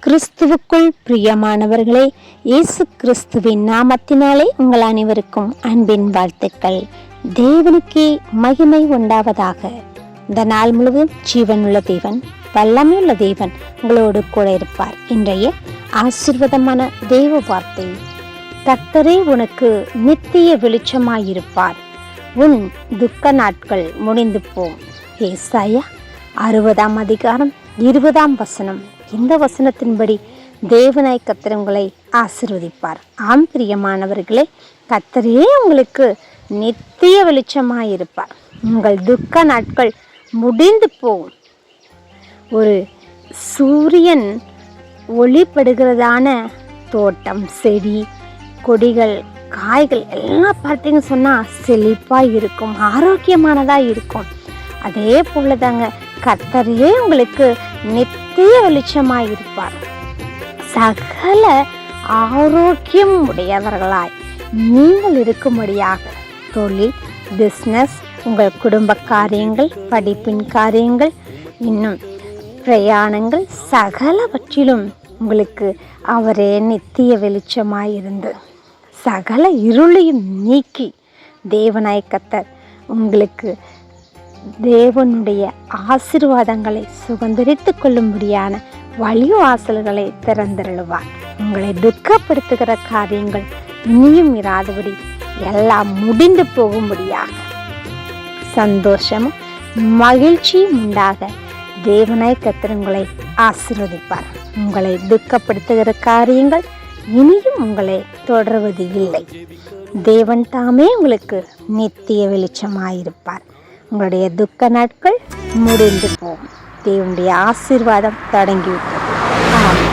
கிறிஸ்துவுக்குள் பிரியமானவர்களே, இயேசு கிறிஸ்துவின் நாமத்தினாலே உங்கள் அனைவருக்கும் அன்பின் வாழ்த்துக்கள். தேவனுக்கே மகிமை உண்டாவதாக. இந்த நாள் முழுவதும் ஜீவனுள்ள தேவன், வல்லமையுள்ள தேவன் உங்களோடு கூட இருப்பார். இன்றைய ஆசீர்வாதமான தேவ வார்த்தை: கர்த்தரே உனக்கு நித்திய வெளிச்சமாயிருப்பார், உன் துக்க நாட்கள் முடிந்து போம். ஏசாயா 60 அதிகாரம் 20 இந்த வசனத்தின்படி தேவனாய் கர்த்தர் உங்களை ஆசீர்வதிப்பார். ஆம் பிரியமானவர்களே, கர்த்தரே உங்களுக்கு நித்திய வெளிச்சமாயிருப்பார். உங்கள் துக்க நாட்கள் முடிந்து போகும். ஒரு சூரியன் ஒளிப்படுகிறதான தோட்டம், செடி கொடிகள், காய்கள் எல்லாம் பார்த்தீங்க சொன்னால் செழிப்பாக இருக்கும், ஆரோக்கியமானதாக இருக்கும். அதே போல தாங்க கர்த்தரே உங்களுக்கு நித்திய வெளிச்சமாயிருப்பார். சகல ஆரோக்கியம் உடையவர்களாய் நீங்கள் இருக்கும்படியாக தொழில், பிஸ்னஸ், உங்கள் குடும்ப காரியங்கள், படிப்பின் காரியங்கள், இன்னும் பிரயாணங்கள் சகலவற்றிலும் உங்களுக்கு அவரே நித்திய வெளிச்சமாயிருந்து சகல இருளையும் நீக்கி தேவனாய் கர்த்தர் உங்களுக்கு தேவனுடைய ஆசீர்வாதங்களை சுதந்திரித்து கொள்ளும்படியான வழிவாசல்களை திறந்தருளுவார். உங்களை துக்கப்படுத்துகிற காரியங்கள் இனியும் இராதபடி எல்லாம் முடிந்து போகும்படியாக சந்தோஷமும் மகிழ்ச்சியும் உண்டாக தேவனாய் கர்த்தர் உங்களை ஆசீர்வதிப்பார். உங்களை துக்கப்படுத்துகிற காரியங்கள் இனியும் உங்களை தொடர்வது இல்லை. தேவன் தாமே உங்களுக்கு நித்திய வெளிச்சமாயிருப்பார். உங்களுடைய துக்க நாட்கள் முடிந்து போகும். தேவனுடைய ஆசீர்வாதம் தொடங்கிவிட்டது. ஆமென்.